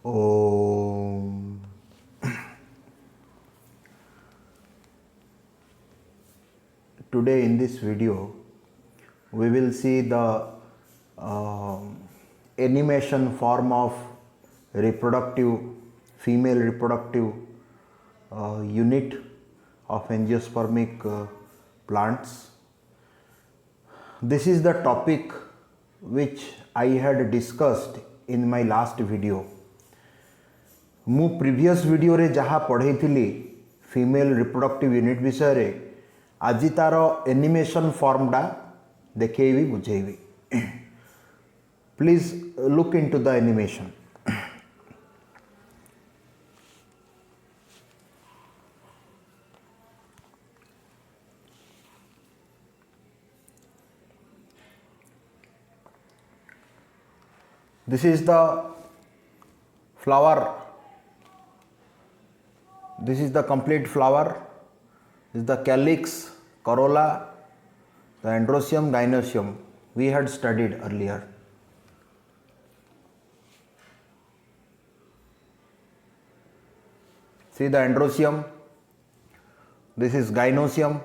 Om. Today in this video we will see the animation form of reproductive female reproductive unit of angiospermic plants. This is the topic which I had discussed in my last video. मु previous video रे जहाँ पढ़े female reproductive unit विषय रे आज तार animation फॉर्मटा देखी बुझेबी. Please look into the animation. This is the flower. This is the complete flower. This is the calyx, corolla, the androecium, gynoecium. We had studied earlier. See the androecium. This is gynoecium.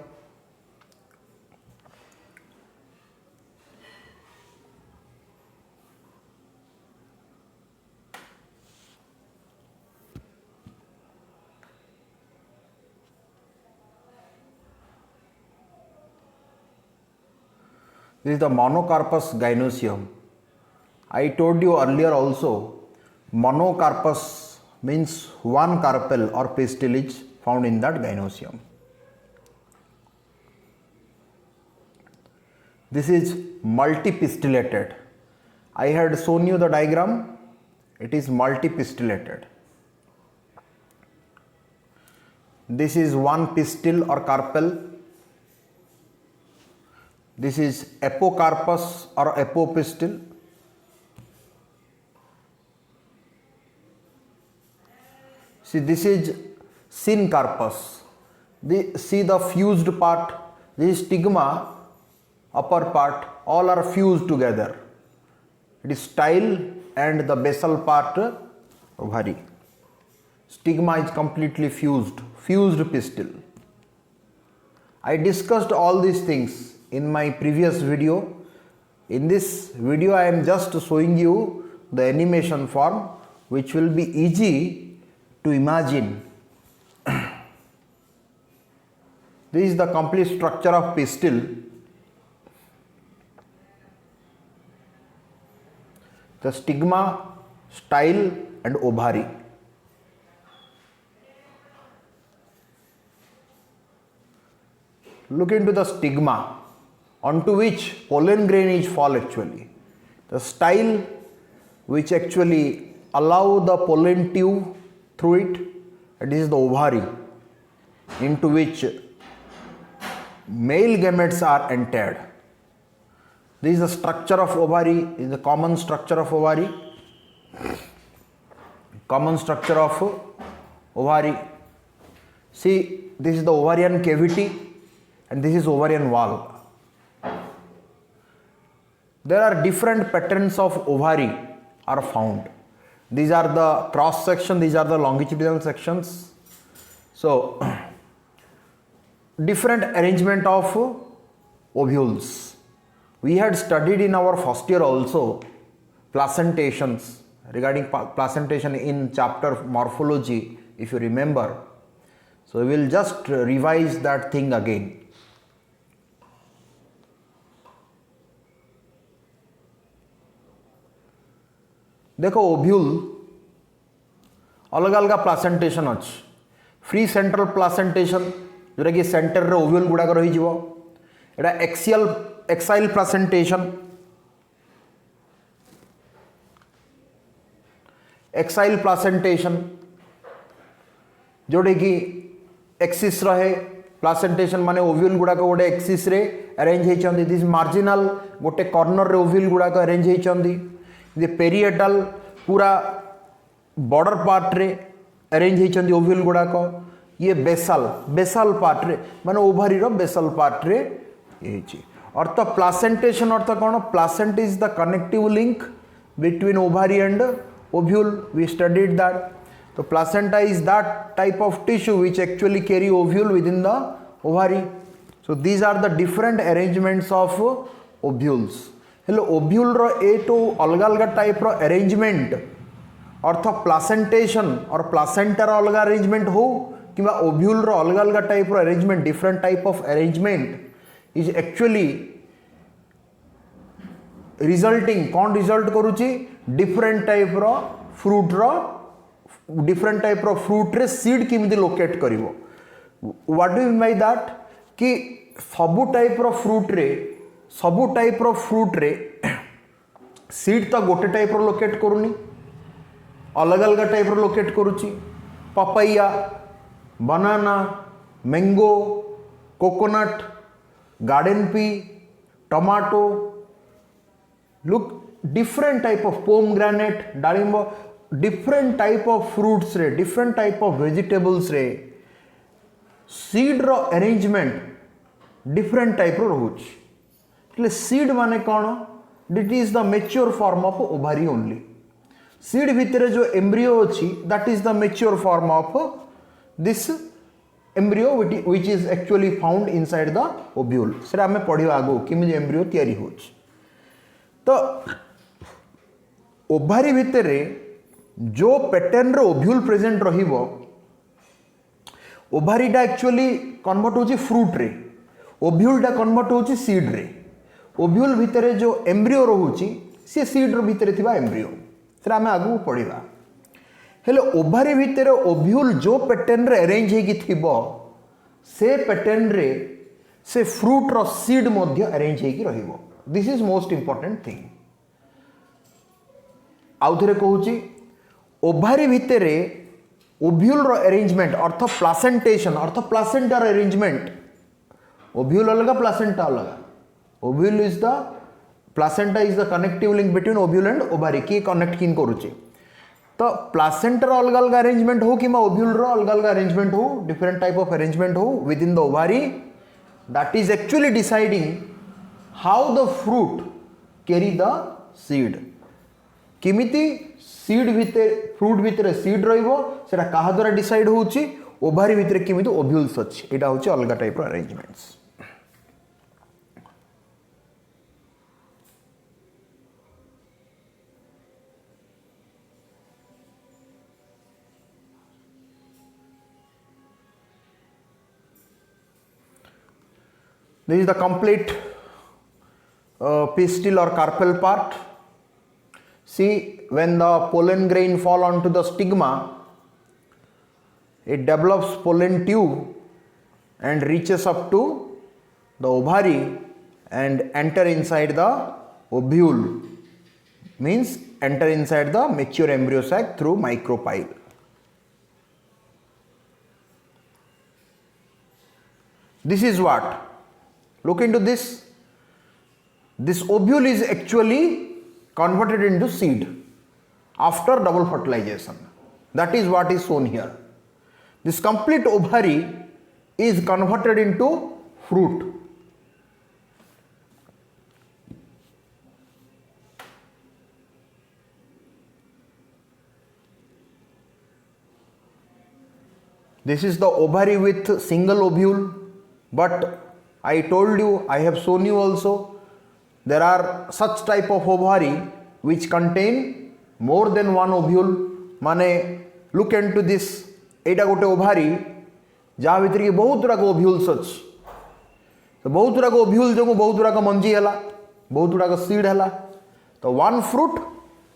This is the monocarpus gynoecium. I told you earlier also, monocarpus means one carpel or pistil is found in that gynoecium. This is multipistillated. I had shown you the diagram. It is multipistillated. This is one pistil or carpel. This is apocarpus or apopistil. See, this is syncarpus. See the fused part. This is stigma, upper part, all are fused together. It is style and the basal part ovary. Stigma is completely fused pistil. I discussed all these things in my previous video. In this video I am just showing you the animation form which will be easy to imagine. This is the complete structure of pistil. The stigma, style and ovary. Look into the stigma, onto which pollen grain is fall actually. The style which actually allow the pollen tube through it, and this is the ovary into which male gametes are entered. This is the structure of ovary, is the common structure of ovary. Common structure of ovary. See, this is the ovarian cavity and this is ovarian wall. There are different patterns of ovary are found. These are the cross section, these are the longitudinal sections. So, different arrangement of ovules. We had studied in our first year also placentations, regarding placentation in chapter morphology, if you remember. So, we will just revise that thing again. देखो ovule अलग अलग placentation अच्छी. Free central placentation जोटा कि centre रे ovule गुड़ाक रही एटा एक्साइल प्लासेंटेशन. एक्साइल प्लासेंटेशन जोटे कि एक्सिस रहे प्लासेंटेशन माने ओव्यूल गुड़ाक गोटे एक्सिस रे अरेंज होती. दिस मार्जिनाल गोटे कॉर्नर रे ओव्यूल गुड़ाक अरेंज होती. पेरिएटल पूरा बॉर्डर पार्ट रे अरेंज होती ओव्यूल गुड़ाक. ये बेसाल पार्ट रे माने ओभारी रो बेसाल पार्ट रे ये अर्थ प्लासेंटेशन अर्थ कौन? Placenta is the connective link between ovary and ovule, we studied that. So placenta is that type of tissue which actually carry ovule within the ovary. So these are the different arrangements of ovules. Hello, ovule ro a to alga alga type ro arrangement earth placentation और प्लासेंटार अलग arrangement हो कि ovule रो अलग अलग type रो arrangement different type of arrangement is actually resulting कौन result करूची डिफरेंट टाइप रो फ्रूट रो डिफरेंट टाइप रो फ्रूट रे सीड किमिति लोकेट करिवो what do mean by that कि सबु टाइप रो फ्रूट रे सीड तो गोटे टाइप रो लोकेट करूनी अलग अलग टाइप लोकेट करुची papaya banana mango coconut garden pea tomato look different type of pomegranate डालिंब डिफरेंट टाइप ऑफ फ्रूट्स रे डिफरेंट टाइप ऑफ वेजिटेबल्स रे सीड रो अरेंजमेंट डिफरेंट टाइप रो रोच सीड माने कौन that is the mature form of ovary only seed भितर जो एम्ब्रियो अच्छी that is the mature form of this embryo which is actually found inside the ovule से आम पढ़ा आगो किमी एम्ब्रियो तैयारी हो तो ओभारी भितर जो पैटर्न रो ओव्यूल प्रेजेंट रहिबो ओभारीटा एक्चुअली कन्वर्ट होची फ्रूट रे ओव्यूलटा कन्वर्ट होची सीड रे ओव्यूल भितर जो एम्ब्रियो रहुची से सीड रो भितर थिबा एम्ब्रियो से आम आगू पढ़ा हेलो ओभारी भितर ओव्यूल जो पैटर्न रे अरेंज होगी थिबो से पैटर्न रे से फ्रूट रो सीड मध्य अरेंज होगी रहिबो this is most important thing आउ थरे कहूची ओभारी भितर ओव्यूल रो अरेंजमेंट अर्थ प्लासेंटेशन अर्थ प्लासेंटार अरेंजमेंट ओव्यूल अलग प्लासेंटा अलग ovule is the placenta is the connective link between ovule and ovary की कनेक्ट किन करूची तो प्लासेंटर अलग अलग अरेंजमेंट हो कि ओव्यूल रो अलग अलग अरेंजमेंट हो डिफरेंट टाइप ऑफ अरेंजमेंट हो within the ovary that is actually deciding how the fruit carry the seed किमिति सीड भितर फ्रूट भितर सीड रहिबो सेटा काहा द्वारा डिसाइड होउची ओभारी भितर किमिति ओव्यूल्स अछि एटा होउची अलग टाइप रो arrangements This is the complete pistil or carpel part. See, when the pollen grain fall onto the stigma, it develops pollen tube and reaches up to the ovary and enter inside the ovule. Means enter inside the mature embryo sac through micropyle. This is what? Look into this. This ovule is actually converted into seed after double fertilization. That is what is shown here. This complete ovary is converted into fruit. This is the ovary with single ovule, but I told you, I have shown you also, there are such type of ovary which contain more than one ovule. माने look into this, एटा गोटे ovary जहाँ भीतर की बहुत गुड़ाक ovules अच्छी तो बहुत गुड़ाक ovule जो बहुत गुड़ाक मंजी है बहुत गुड़ाक सीड है तो one fruit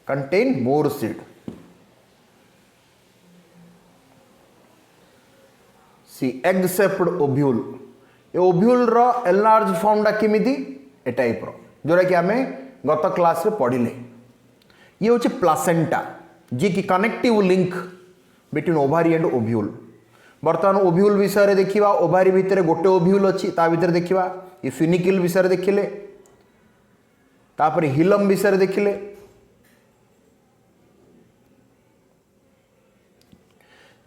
contain more seed see egg shaped ovule ये ओव्यूल रो एनलार्ज फॉर्मटा केमिति ए टाइप रो जोरा कि आमे गत क्लास रे पढ़िले ये होचे प्लासेंटा जी की connective link between ovary and ovule बर्तमान ओव्यूल विषय रे देखिबा ओभारी भितर गोटे ओव्यूल अछि ता भितर देखिबा ये फिनिकल विषय रे देखिले तापर हिलम विषय रे देखिले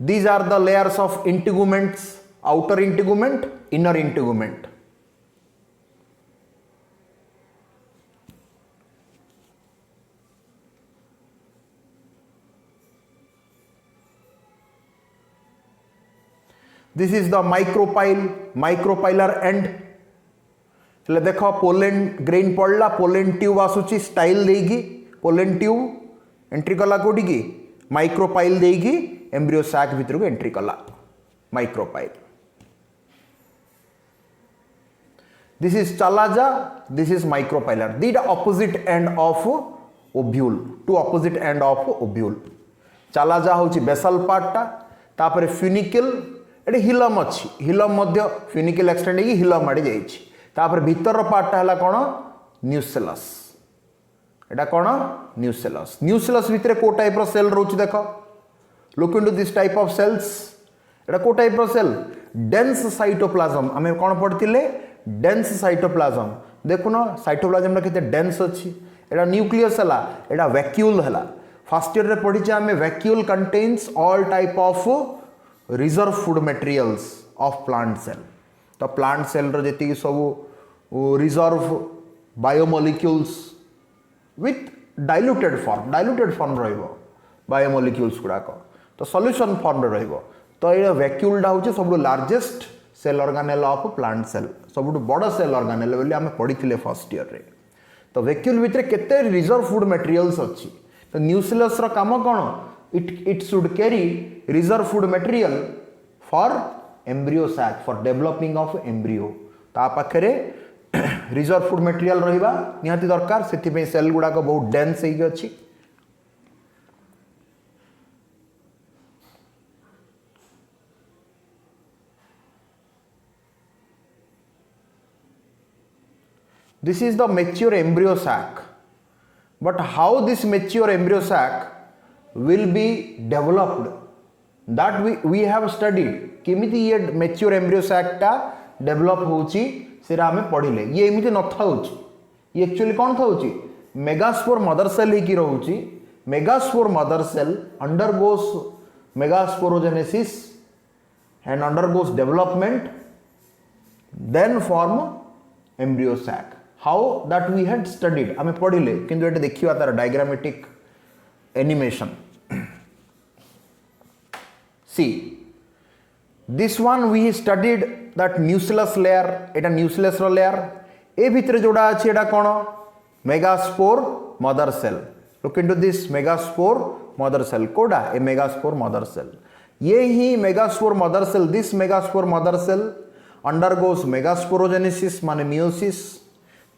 these are the layers of integuments outer integument inner integument this is the micropylar and हेले देख पोलेन ग्रेन पड़ला पोलेन ट्यूब आसूची स्टाइल देगी पोलेन ट्यूब एंट्री कला कोटी की माइक्रोपाइल देगी एम्ब्रियो सैक भितर को एंट्री कला micropyle this is chalaza this is micropylar दीटा opposite end of ovule to opposite end of ovule chalaza होची बेसल पार्टा तापर फ्यूनिकल एटे हिलम अच्छी हिलम मध्य फ्यूनिकल एक्सटेंड होगी हिलम आड़े जाइछि तापर भीतर पार्टा हला कोन न्यूसेलस एटा कोन न्यूसेलस भितर को टाइप रो सेल रहउछि देखो look into this type of cells एटा को टाइप रो सेल डेंस साइटोप्लाज्म आमे कोन पढतिले डेंस साइटोप्लाज्म देखुन साइटोप्लाज्म केते डेंस अच्छी एटा न्यूक्लियस हला एटा वैक्यूल हला फर्स्ट ईयर रे पढिचे आमे vacuole contains all type of reserve food materials of plant cell तो प्लांट सेल रो जेति सब reserve biomolecules with diluted form रहिबो बायोमोलिक्यूल्स गुडाक तो सॉल्यूशन फॉर्म रहिबो तो ये वैक्यूलटा होचे सब largest cell organelle of plant cell सब बड़ सेल ऑर्गेनेल बोली आम पढ़ी फर्स्ट ईयर रे तो वैक्यूल भितर केते रिजर्व फूड मटेरियल्स अच्छी तो न्यूसेलस रो काम कौन it should carry reserve food material for embryo sac for developing of embryo ता पाखरे रिजर्व फूड मटेरियल रहिबा निहाती दरकार सेति सेल गुडा को बहुत डेंस होई अछि This is the mature embryo sac. But how this mature embryo sac will be developed? That we have studied. केमिति ये mature embryo sac टा develop होची सेरा हमें पढ़िले ये एमिति न थाउची ये एक्चुअली कौन थाउची मेगास्पोर मदर सेल ही की रहूची megaspore mother cell undergoes megasporogenesis and undergoes development then form embryo sac. How that we had studied आमे पढ़िले किंतु एटे देखिवा तार diagrammatic animation see this one we studied that nucleus layer एटा nucleus रो layer ए भितर जोड़ा अछि एटा कोन megaspore mother cell look into this megaspore mother cell कोडा ए मेगास्पोर मदर सेल ये ही megaspore mother cell this megaspore mother cell undergoes megasporogenesis माने meiosis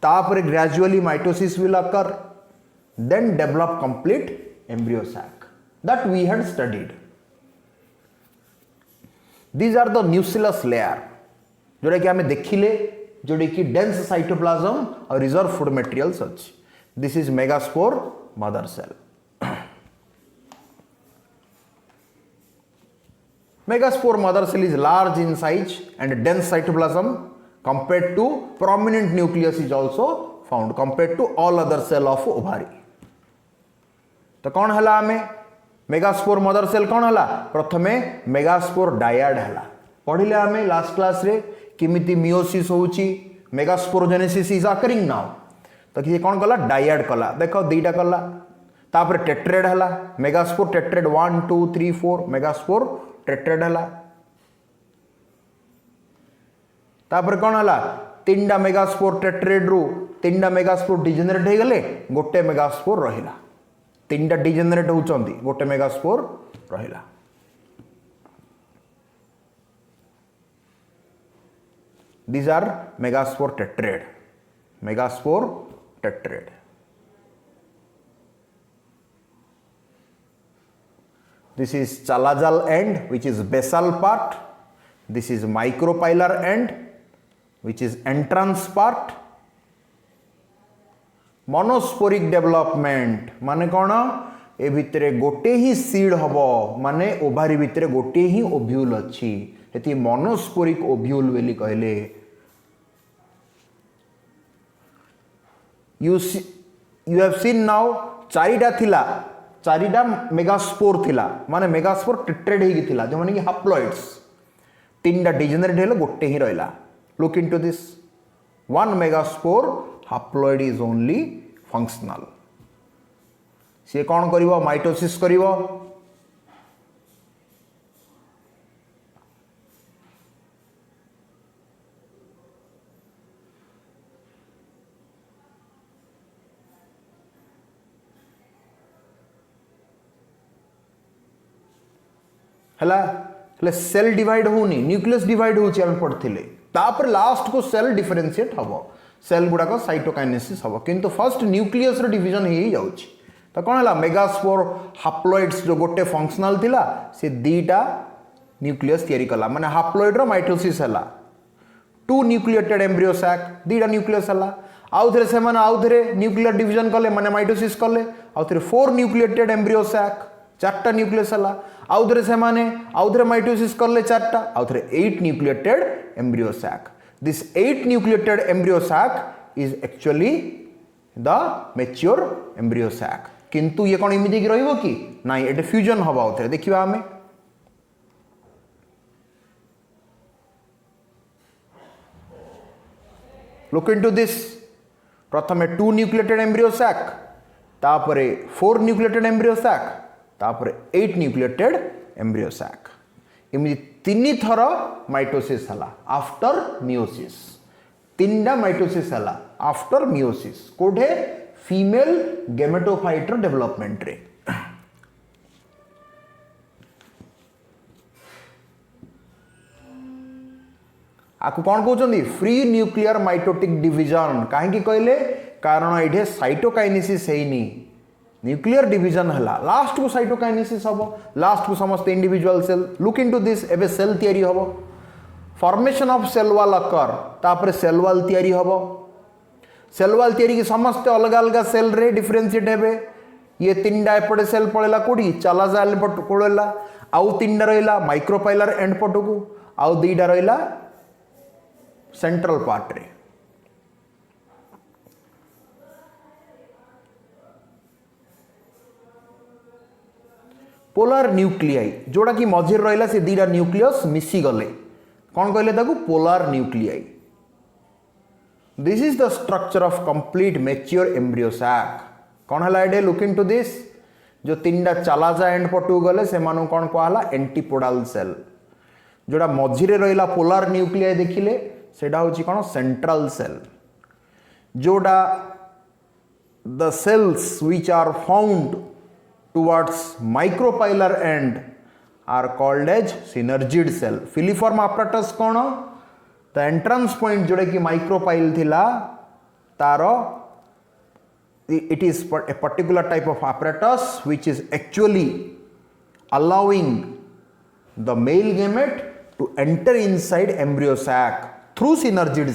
तापर gradually mitosis will occur then develop complete embryo sac that we had studied. These are the nucleus layer जोड़ा कि हमें देखिले जोड़ी कि dense cytoplasm और reserve food materials अच्छी this is megaspore mother cell. Megaspore mother cell is large in size and dense cytoplasm compared to prominent nucleus is also found compared to all other cell of ovary. तो कौन हला हमें megaspore mother cell कौन हला प्रथमे megaspore died हला पढ़िले हमें last class रे किमिति मियोसिस होउची मेगास्पोरोजेनेसिस इज अकरिंग नाउ तो कि कौन कला डायड कला देखो दीटा कला तापर टेट्रेड हला मेगास्पोर टेट्रेड 1 2 3 4 मेगास्पोर टेट्रेड हला तापर कौन हला तीनटा मेगास्पोर टेट्रेड रु तीनटा मेगास्पोर डिजेनरेट हो गले गोटे मेगास्पोर रहिला तीनटा डिजेनरेट होचंदी गोटे मेगास्पोर रहिला these are megaspore tetrad this is chalazal end which is basal part this is micropylar end which is entrance part monosporic development माने कौन ए भितरे गोटे ही सीड हबो माने ओभारी भितरे गोटे ही ओव्यूल अछि हेति मोनोस्पोरिक ओव्यूल वेली कहले you have seen now चारिटा थिला चारिटा मेगास्पोर थिला माने मेगास्पोर टेट्रेड ही थिला जो माने कि हैप्लॉइड्स तीनटा डिजेनरेट हेले गोटे ही रहला look into this one megaspore haploid is only functional से कौन करिवो माइटोसिस करिवो हैला हेले सेल डिवाइड होनी न्यूक्लियस डिवाइड होची हम पढ़थिले तापर लास्ट को सेल डिफरेंशिएट हबो सेल गुडा को साइटोकाइनेसिस हबो किंतु फर्स्ट न्यूक्लियस रो डिवीजन हे जाउची तो कोन हला मेगास्पोर हाप्लॉइड्स जो गोटे फंक्शनल थिला से दीटा न्यूक्लियस तयारी कला माने हाप्लॉइड रो माइटोसिस हला 2 न्यूक्लिएटेड एम्ब्रियो सैक दीटा न्यूक्लियस हला आउ थरे से माने आउ थरे न्यूक्लियर डिवीजन कले माने माइटोसिस कले आउ थरे 4 न्यूक्लिएटेड एम्ब्रियो सैक चारटा न्यूक्लियस हला आउ थरे से माने आउ थरे माइटोसिस कले चारटा आउ थरे 8 nucleated embryo sac this 8 nucleated embryo sac is actually the mature embryo sac किंतु ये कोन इमिति की रहइबो कि नाही एटे फ्यूजन हबा आउ थरे देखिबा हमें look into this प्रथमे 2 न्यूक्लिएटेड एम्ब्रियो सैक तापरे 4 न्यूक्लिएटेड एम्ब्रियो सैक तापरे 8 न्यूक्लिएटेड एम्ब्रियो सैक इमि तीन थर माइटोसिस हला आफ्टर मियोसिस तीनटा माइटोसिस हला आफ्टर मियोसिस कोठे फीमेल गेमेटोफाइट रो डेवलपमेंट रे आपको कौन कहते फ्री न्यूक्लियर माइटोटिक डिवीजन कहीं कहले कारण ये साइटोकाइनेसिस है न्यूक्लियर डिवीजन है लास्ट को साइटोकाइनेसिस हम लास्ट को समस्त individual cell look into this एबे सेल तैयारी हम फॉर्मेशन ऑफ सेल वॉल अकर तापर सेल वॉल तैयारी हम सेल वॉल तैयारी की समस्त अलग अलग सेल रे डिफरेंशिएट हेबे ये तीनटा एपटे सेल पड़ेला कोडी चला जाल पट पड़ेला आउ तीनटा रहिला माइक्रोपाइलर एंड पट को आउ दीटा रहिला सेंट्रल पार्ट रे पोलार न्यूक्लियाई जोड़ा कि मझिर रहिला से दीटा न्यूक्लियस मिसी गले कौन कहले ताकू polar nuclei this is the structure of complete mature embryo sac कौन हला एडे लुक इनटू दिस जो तीनटा चलाजा एंड पटू गले से मानो कौन कहला एंटीपोडाल सेल जोड़ा मझिरे रहिला पोलार न्यूक्लियाई देखिले सेटा होची कौन सेंट्रल सेल जोड़ा the cells which are found towards micropylar end are called as synergid cell filiform apparatus कौन the entrance point जोड़े कि micropyle थिला तारो it is a particular type of apparatus which is actually allowing the male gamete to enter inside embryo sac through synergid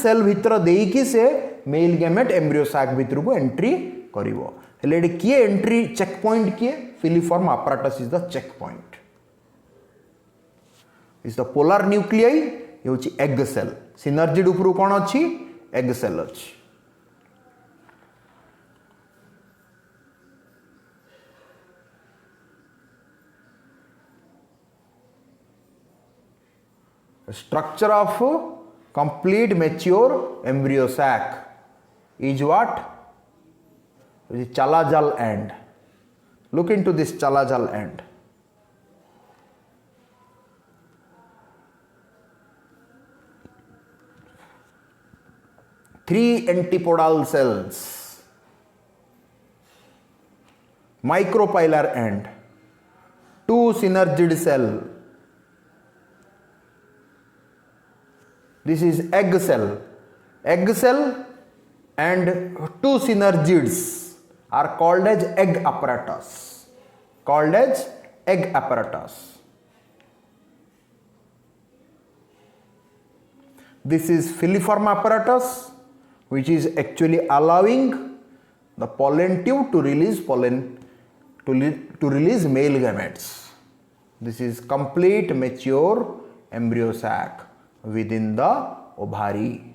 cell भितर देकी से male gamete embryo sac भितर को entry करिवो हेले किए एंट्री चेक पॉइंट किए filiform apparatus is the checkpoint is the polar nuclei ये होची एग सेल सिनर्जिड उपरु कोन अछि एग सेल अछि structure of complete mature embryo sac is what chalazal end look into this chalazal end three antipodal cells micropylar end two synergid cell this is egg cell and two synergids are called as egg apparatus this is filiform apparatus which is actually allowing the pollen tube to release pollen to release male gametes this is complete mature embryo sac within the ovary